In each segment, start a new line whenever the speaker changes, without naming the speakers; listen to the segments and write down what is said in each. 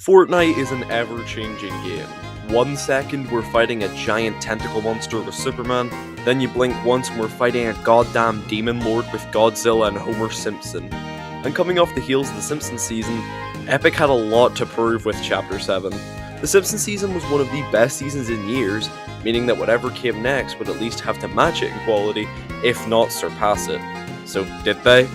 Fortnite is an ever-changing game. 1 second we're fighting a giant tentacle monster with Superman, then you blink once and we're fighting a goddamn demon lord with Godzilla and Homer Simpson. And coming off the heels of the Simpsons season, Epic had a lot to prove with Chapter 7. The Simpsons season was one of the best seasons in years, meaning that whatever came next would at least have to match it in quality, if not surpass it. So did they?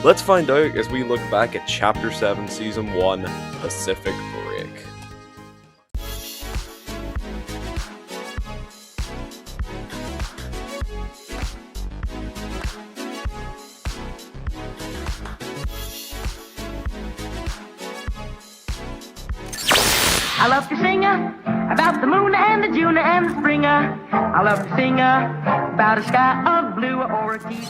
Let's find out as we look back at Chapter 7 Season 1, Pacific Break.
I love to sing about the moon and the June and the spring. I love to sing about a sky of blue or a key.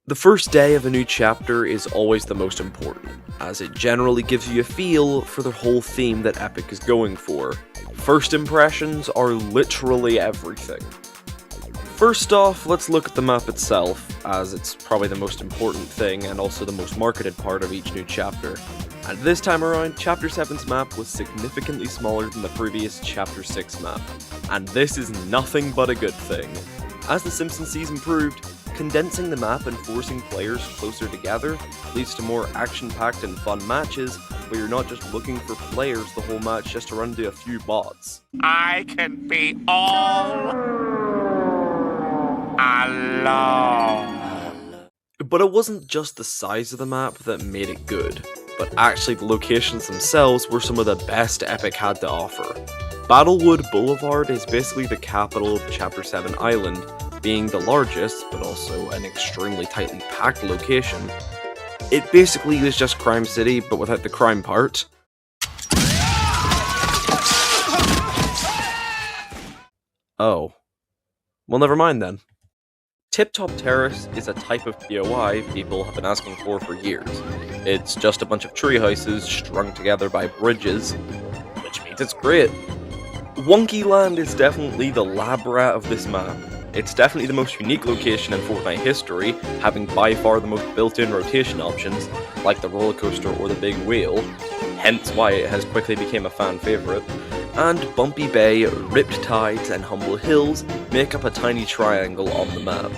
The first day of a new chapter is always the most important, as it generally gives you a feel for the whole theme that Epic is going for. First impressions are literally everything. First off, let's look at the map itself, as it's probably the most important thing and also the most marketed part of each new chapter. And this time around, Chapter 7's map was significantly smaller than the previous Chapter 6 map, and this is nothing but a good thing. As the Simpsons season proved, condensing the map and forcing players closer together leads to more action-packed and fun matches, where you're not just looking for players the whole match just to run into a few bots.
I can be all alone.
But it wasn't just the size of the map that made it good, but actually the locations themselves were some of the best Epic had to offer. Battlewood Boulevard is basically the capital of Chapter 7 Island, being the largest, but also an extremely tightly packed location. It basically is just Crime City, but without the crime part. Oh. Well, never mind then. Tip Top Terrace is a type of POI people have been asking for years. It's just a bunch of tree houses strung together by bridges, which means it's great. Wonky Land is definitely the lab rat of this map. It's definitely the most unique location in Fortnite history, having by far the most built-in rotation options, like the roller coaster or the big wheel, hence why it has quickly become a fan favourite. And Bumpy Bay, Ripped Tides, and Humble Hills make up a tiny triangle on the map.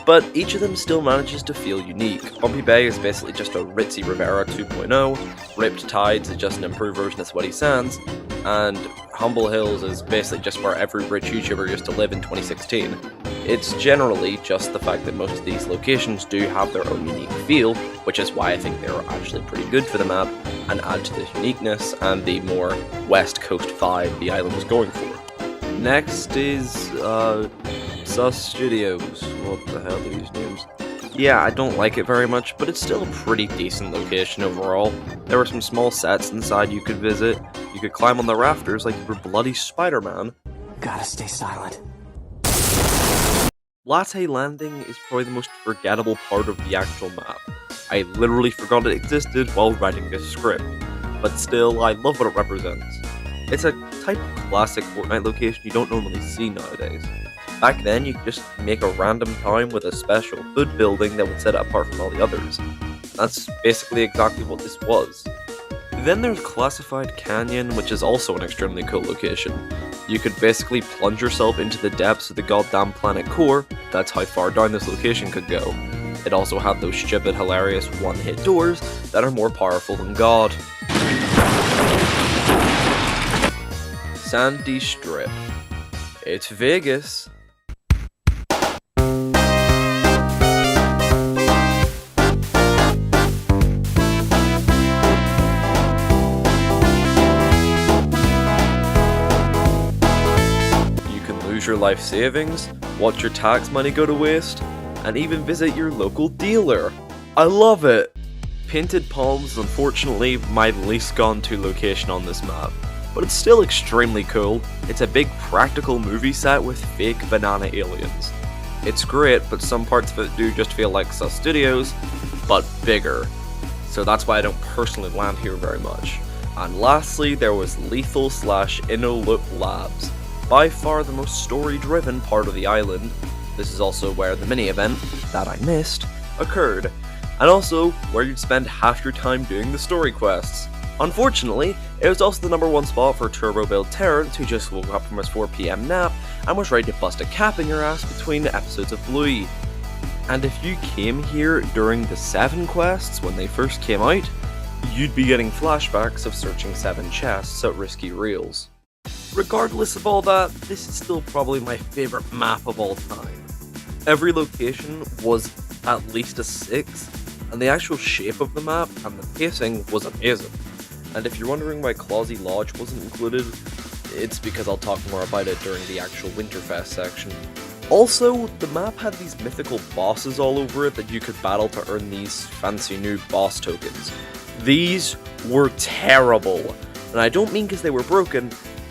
But each of them still manages to feel unique. Bumpy Bay is basically just a Ritzy Rivera 2.0, Ripped Tides is just an improved version of Sweaty Sands, and Humble Hills is basically just where every rich YouTuber used to live in 2016. It's generally just the fact that most of these locations do have their own unique feel, which is why I think they're actually pretty good for the map, and add to the uniqueness and the more West Coast vibe the island was going for. Next is, Sus Studios. What the hell are these names? Yeah, I don't like it very much, but it's still a pretty decent location overall. There were some small sets inside you could visit. You could climb on the rafters like you were bloody Spider-Man.
Gotta stay silent.
Latte Landing is probably the most forgettable part of the actual map. I literally forgot it existed while writing this script, but still, I love what it represents. It's a type of classic Fortnite location you don't normally see nowadays. Back then, you could just make a random town with a special hood building that would set it apart from all the others. That's basically exactly what this was. Then there's Classified Canyon, which is also an extremely cool location. You could basically plunge yourself into the depths of the goddamn planet core, that's how far down this location could go. It also had those stupid, hilarious one-hit doors that are more powerful than God. Sandy Strip. It's Vegas. Your life savings, watch your tax money go to waste, and even visit your local dealer. I love it! Painted Palms is unfortunately my least gone to location on this map, but it's still extremely cool. It's a big practical movie set with fake banana aliens. It's great, but some parts of it do just feel like Sus Studios, but bigger. So that's why I don't personally land here very much. And lastly, there was Lethal/IknowDuffy Labs. By far the most story-driven part of the island. This is also where the mini-event, that I missed, occurred, and also where you'd spend half your time doing the story quests. Unfortunately, it was also the number 1 spot for Turbo Build Terrence, who just woke up from his 4 PM nap and was ready to bust a cap in your ass between the episodes of Bluey. And if you came here during the 7 quests when they first came out, you'd be getting flashbacks of searching 7 chests at Risky Reels. Regardless of all that, this is still probably my favourite map of all time. Every location was at least a 6, and the actual shape of the map and the pacing was amazing. And if you're wondering why Clausy Lodge wasn't included, it's because I'll talk more about it during the actual Winterfest section. Also, the map had these mythical bosses all over it that you could battle to earn these fancy new boss tokens. These were terrible, and I don't mean because they were broken,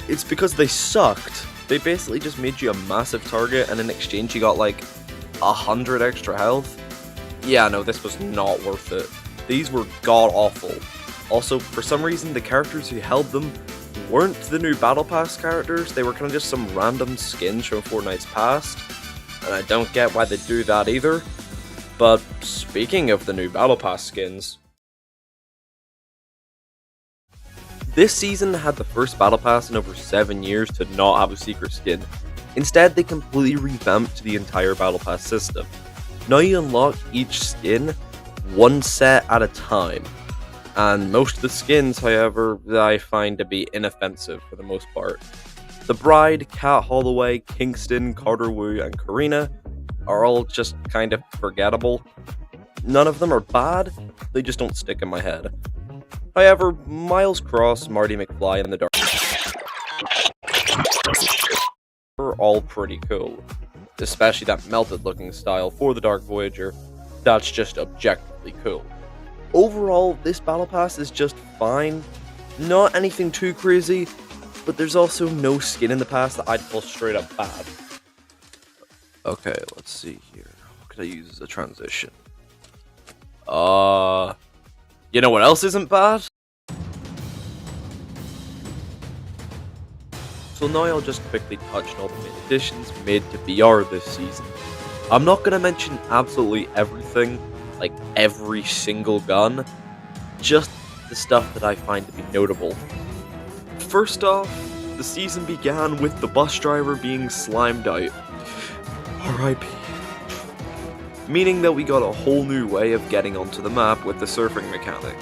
it's because they sucked. They basically just made you a massive target, and in exchange you got like 100 extra health. Yeah, no, this was not worth it. These were god-awful. Also, for some reason, the characters who held them weren't the new Battle Pass characters, they were kind of just some random skins from Fortnite's past, and I don't get why they do that either. But speaking of the new Battle Pass skins, this season had the first Battle Pass in over 7 years to not have a secret skin. Instead, they completely revamped the entire Battle Pass system. Now you unlock each skin 1 set at a time. And most of the skins, however, I find to be inoffensive for the most part. The Bride, Cat Holloway, Kingston, Carter Wu, and Karina are all just kind of forgettable. None of them are bad, they just don't stick in my head. However, Miles Cross, Marty McFly, and the Dark are all pretty cool. Especially that melted looking style for the Dark Voyager, that's just objectively cool. Overall, this Battle Pass is just fine, not anything too crazy, but there's also no skin in the pass that I'd call straight up bad. Okay, let's see here. What could I use as a transition? You know what else isn't bad? So now I'll just quickly touch on all the main additions made to VR this season. I'm not going to mention absolutely everything, like every single gun, just the stuff that I find to be notable. First off, the season began with the bus driver being slimed out. RIP. Meaning that we got a whole new way of getting onto the map with the surfing mechanic.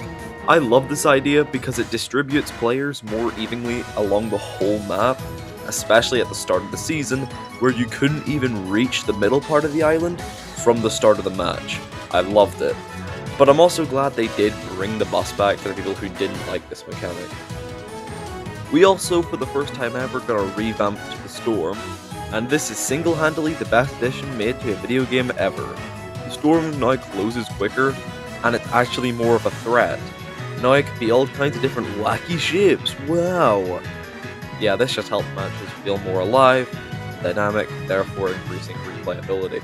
I love this idea because it distributes players more evenly along the whole map, especially at the start of the season, where you couldn't even reach the middle part of the island from the start of the match. I loved it. But I'm also glad they did bring the bus back for the people who didn't like this mechanic. We also, for the first time ever, got a revamp to the Storm, and this is single-handedly the best addition made to a video game ever. The Storm now closes quicker, and it's actually more of a threat. Now it can be all kinds of different wacky shapes, wow! Yeah, this just helped matches feel more alive, dynamic, therefore increasing replayability.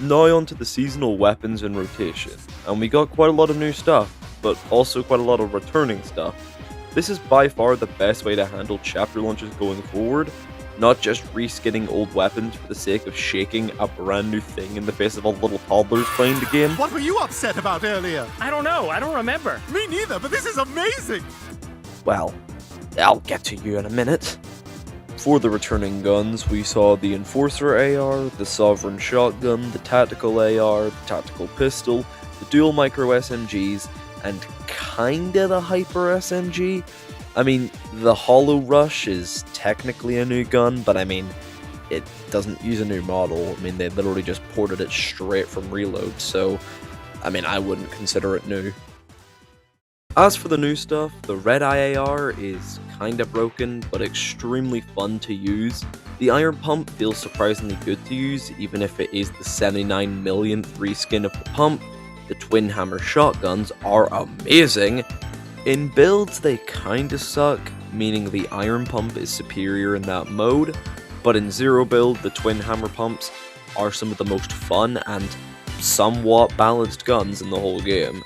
Now onto the seasonal weapons in rotation, and we got quite a lot of new stuff, but also quite a lot of returning stuff. This is by far the best way to handle chapter launches going forward, not just reskinning old weapons for the sake of shaking a brand new thing in the face of all the little toddlers playing the game.
What were you upset about earlier?
I don't know, I don't remember.
Me neither, but this is amazing!
Well, I'll get to you in a minute. For the returning guns, we saw the Enforcer AR, the Sovereign Shotgun, the Tactical AR, the Tactical Pistol, the Dual Micro SMGs, and kinda the Hyper SMG. I mean, the Hollow Rush is technically a new gun, but I mean, it doesn't use a new model. I mean, they literally just ported it straight from Reload, so, I mean, I wouldn't consider it new. As for the new stuff, the Red Eye AR is kinda broken, but extremely fun to use. The Iron Pump feels surprisingly good to use, even if it is the 79 millionth reskin of the pump. The Twin Hammer shotguns are amazing. In builds, they kinda suck, meaning the Iron Pump is superior in that mode, but in Zero build, the Twin Hammer pumps are some of the most fun and somewhat balanced guns in the whole game.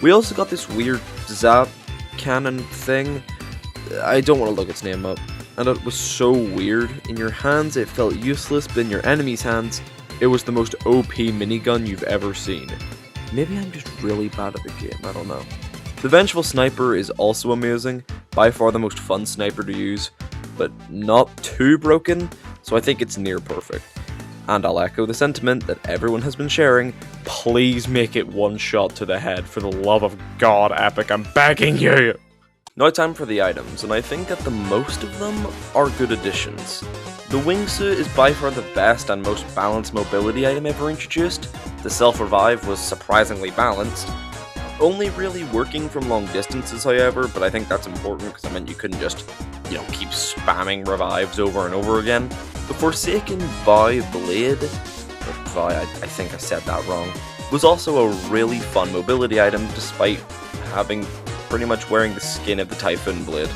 We also got this weird Zap cannon thing. I don't want to look its name up. and it was so weird. In your hands it felt useless, but in your enemy's hands, it was the most OP minigun you've ever seen. Maybe I'm just really bad at the game, I don't know. The Vengeful Sniper is also amazing, by far the most fun sniper to use, but not too broken, so I think it's near perfect. And I'll echo the sentiment that everyone has been sharing, please make it one shot to the head, for the love of God, Epic, I'm begging you! Now time for the items, and I think that the most of them are good additions. The wingsuit is by far the best and most balanced mobility item ever introduced. The self-revive was surprisingly balanced. Only really working from long distances, however, but I think that's important because it meant you couldn't just, keep spamming revives over and over again. The Forsaken Bow Blade, I think I said that wrong, was also a really fun mobility item despite having pretty much wearing the skin of the Typhoon Blade.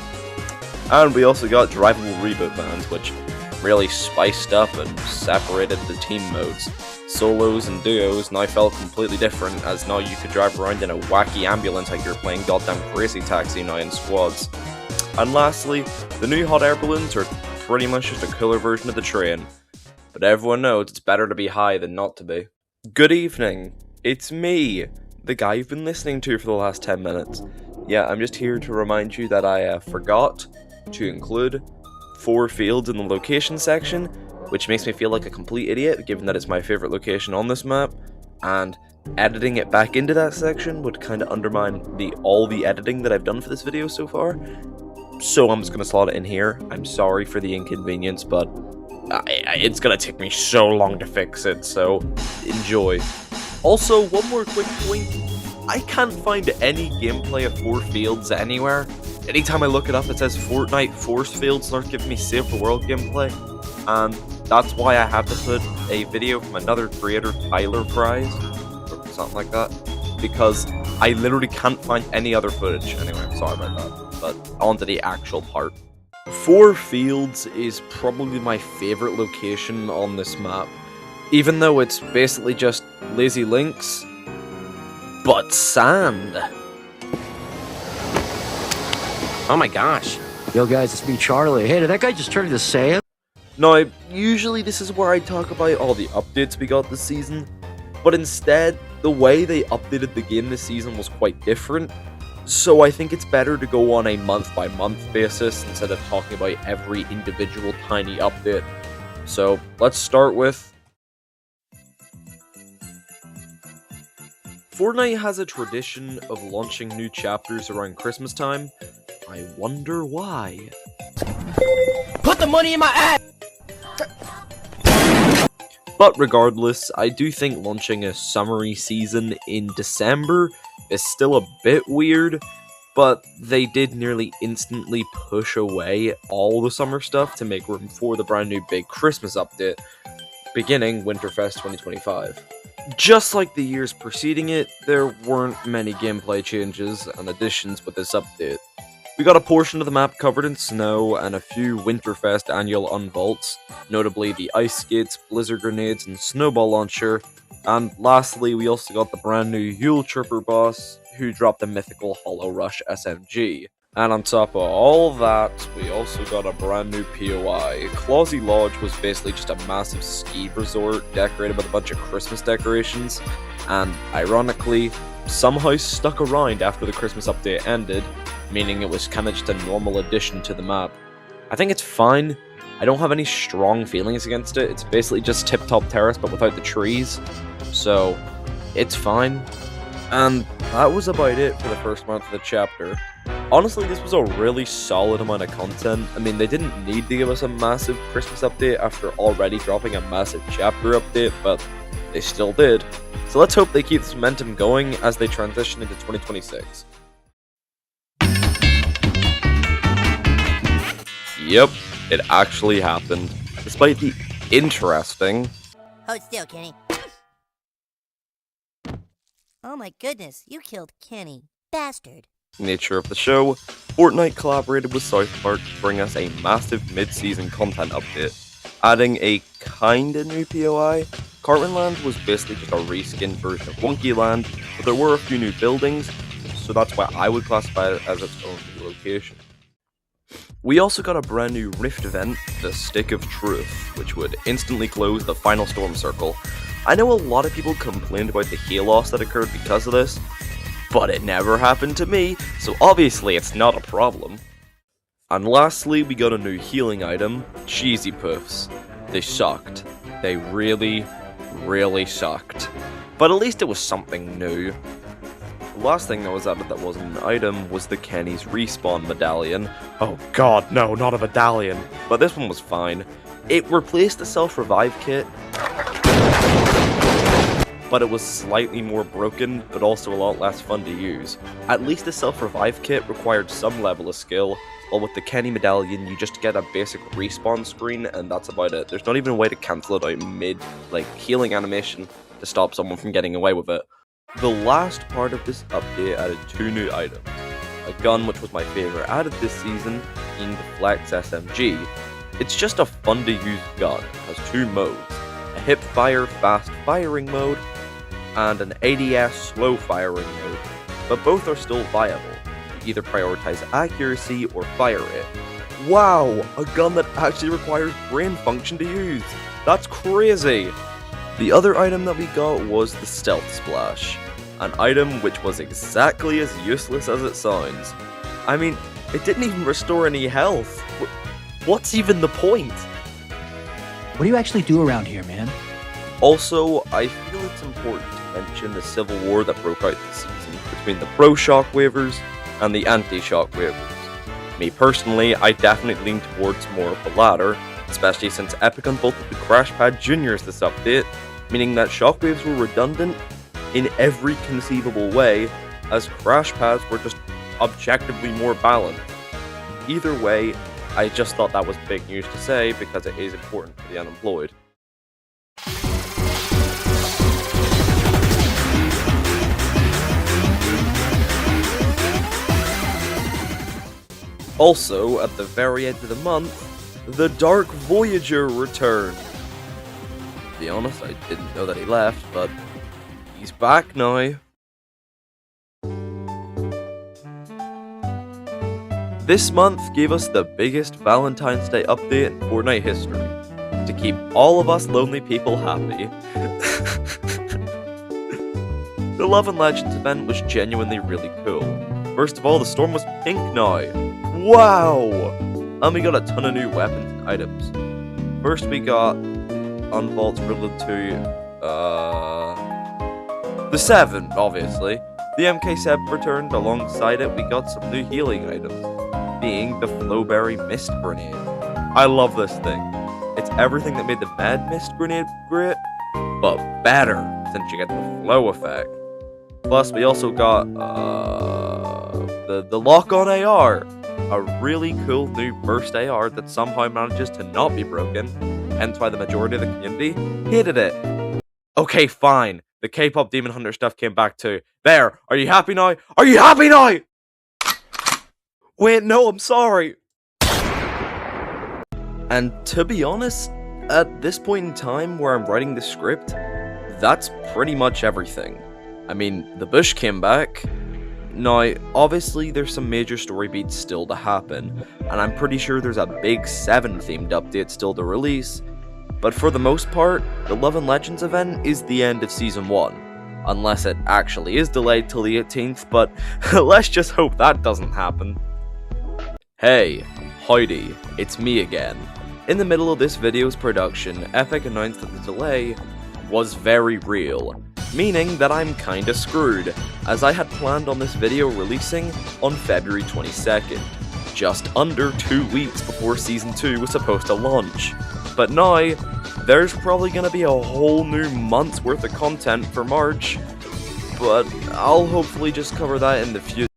And we also got drivable reboot bands, which really spiced up and separated the team modes. Solos and duos now felt completely different, as now you could drive around in a wacky ambulance like you're playing goddamn Crazy Taxi now in squads. And lastly, the new hot air balloons are pretty much just a cooler version of the train. But everyone knows it's better to be high than not to be. Good evening, it's me, the guy you've been listening to for the last 10 minutes. Yeah, I'm just here to remind you that I forgot to include 4 fields in the location section, which makes me feel like a complete idiot given that it's my favorite location on this map, and editing it back into that section would kind of undermine all the editing that I've done for this video so far. So I'm just going to slot it in here. I'm sorry for the inconvenience, but it's going to take me so long to fix it, so enjoy. Also, one more quick point. I can't find any gameplay of 4 fields anywhere. Anytime I look it up, it says Fortnite force fields start giving me Save the World gameplay. And that's why I have to put a video from another creator, TyluhFryz, or something like that. Because I literally can't find any other footage. Anyway, I'm sorry about that. But on to the actual part. 4 fields is probably my favorite location on this map. Even though it's basically just lazy links, but sand.
Oh my gosh. Yo guys, it's me, Charlie. Hey, did that guy just turn into sand?
Now, usually this is where I talk about all the updates we got this season, but instead, the way they updated the game this season was quite different, so I think it's better to go on a month-by-month basis instead of talking about every individual tiny update. So, let's start with... Fortnite has a tradition of launching new chapters around Christmas time. I wonder why.
Put the money in my ass!
But regardless, I do think launching a summery season in December is still a bit weird, but they did nearly instantly push away all the summer stuff to make room for the brand new big Christmas update, beginning Winterfest 2025. Just like the years preceding it, there weren't many gameplay changes and additions with this update. We got a portion of the map covered in snow and a few Winterfest annual unvaults, notably the ice skates, blizzard grenades, and snowball launcher, and lastly we also got the brand new Yule Tripper boss, who dropped the mythical Hollow Rush SMG. And on top of all that, we also got a brand new POI. Clausy Lodge was basically just a massive ski resort decorated with a bunch of Christmas decorations, and ironically, somehow stuck around after the Christmas update ended, meaning it was kind of just a normal addition to the map. I think it's fine. I don't have any strong feelings against it. It's basically just Tip Top Terrace but without the trees, so it's fine. And that was about it for the first month of the chapter. Honestly, this was a really solid amount of content. I mean, they didn't need to give us a massive Christmas update after already dropping a massive chapter update, but they still did. So let's hope they keep this momentum going as they transition into 2026. Yep, it actually happened. Despite the interesting...
Hold still, Kenny. Oh my goodness, you killed Kenny. Bastard.
nature of the show, Fortnite collaborated with South Park to bring us a massive mid-season content update, adding a kinda new POI. Cartmanland was basically just a reskinned version of Wonkyland, but there were a few new buildings, so that's why I would classify it as its own new location. We also got a brand new Rift event, the Stick of Truth, which would instantly close the final storm circle. I know a lot of people complained about the heal loss that occurred because of this, but it never happened to me, so obviously it's not a problem. And lastly, we got a new healing item, Cheesy Puffs. They sucked. They really, really sucked. But at least it was something new. The last thing that was added that wasn't an item was the Kenny's Respawn medallion. Oh god, no, not a medallion. But this one was fine. It replaced the self-revive kit, but it was slightly more broken, but also a lot less fun to use. At least the self-revive kit required some level of skill, while with the Kenny medallion you just get a basic respawn screen and that's about it. There's not even a way to cancel it out mid, healing animation to stop someone from getting away with it. The last part of this update added 2 new items. A gun, which was my favourite added this season, being the Flex SMG. It's just a fun to use gun. It has 2 modes, a hip fire fast firing mode, and an ADS slow firing mode, but both are still viable. You either prioritize accuracy or fire it. Wow, a gun that actually requires brain function to use. That's crazy! The other item that we got was the Stealth Splash, an item which was exactly as useless as it sounds. I mean, it didn't even restore any health. What's even the point?
What do you actually do around here, man?
Also, I feel it's important to mention the civil war that broke out this season between the pro Shockwavers and the anti Shockwavers. Me personally, I definitely lean towards more of the latter, especially since Epic unbolted the Crash Pad Juniors this update, meaning that Shockwaves were redundant in every conceivable way, as Crash Pads were just objectively more balanced. Either way, I just thought that was big news to say because it is important for the unemployed. Also, at the very end of the month, the Dark Voyager returned. To be honest, I didn't know that he left, but he's back now. This month gave us the biggest Valentine's Day update in Fortnite history, to keep all of us lonely people happy. The Love and Legends event was genuinely really cool. First of all, the storm was pink now. Wow! And we got a ton of new weapons and items. First we got Unvault's related to the 7, obviously. The MK7 returned. Alongside it, we got some new healing items, being the Flowberry Mist Grenade. I love this thing. It's everything that made the Mad Mist Grenade great, but better, since you get the flow effect. Plus, we also got the Lock-On AR, a really cool new burst AR that somehow manages to not be broken, hence why the majority of the community hated it. Okay, fine. The K-pop Demon Hunter stuff came back too. There, are you happy now? Are you happy now? Wait, no, I'm sorry. And to be honest, at this point in time where I'm writing the script, that's pretty much everything. I mean, the bush came back. Now, obviously there's some major story beats still to happen, and I'm pretty sure there's a big 7-themed update still to release, but for the most part, the Love and Legends event is the end of Season 1. Unless it actually is delayed till the 18th, but let's just hope that doesn't happen. Hey, howdy, it's me again. In the middle of this video's production, Epic announced that the delay was very real, meaning that I'm kinda screwed, as I had planned on this video releasing on February 22nd, just under 2 weeks before Season 2 was supposed to launch. But now, there's probably gonna be a whole new month's worth of content for March, but I'll hopefully just cover that in the future.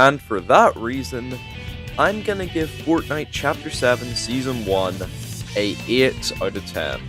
And for that reason, I'm gonna give Fortnite Chapter 7 Season 1 a 8 out of 10.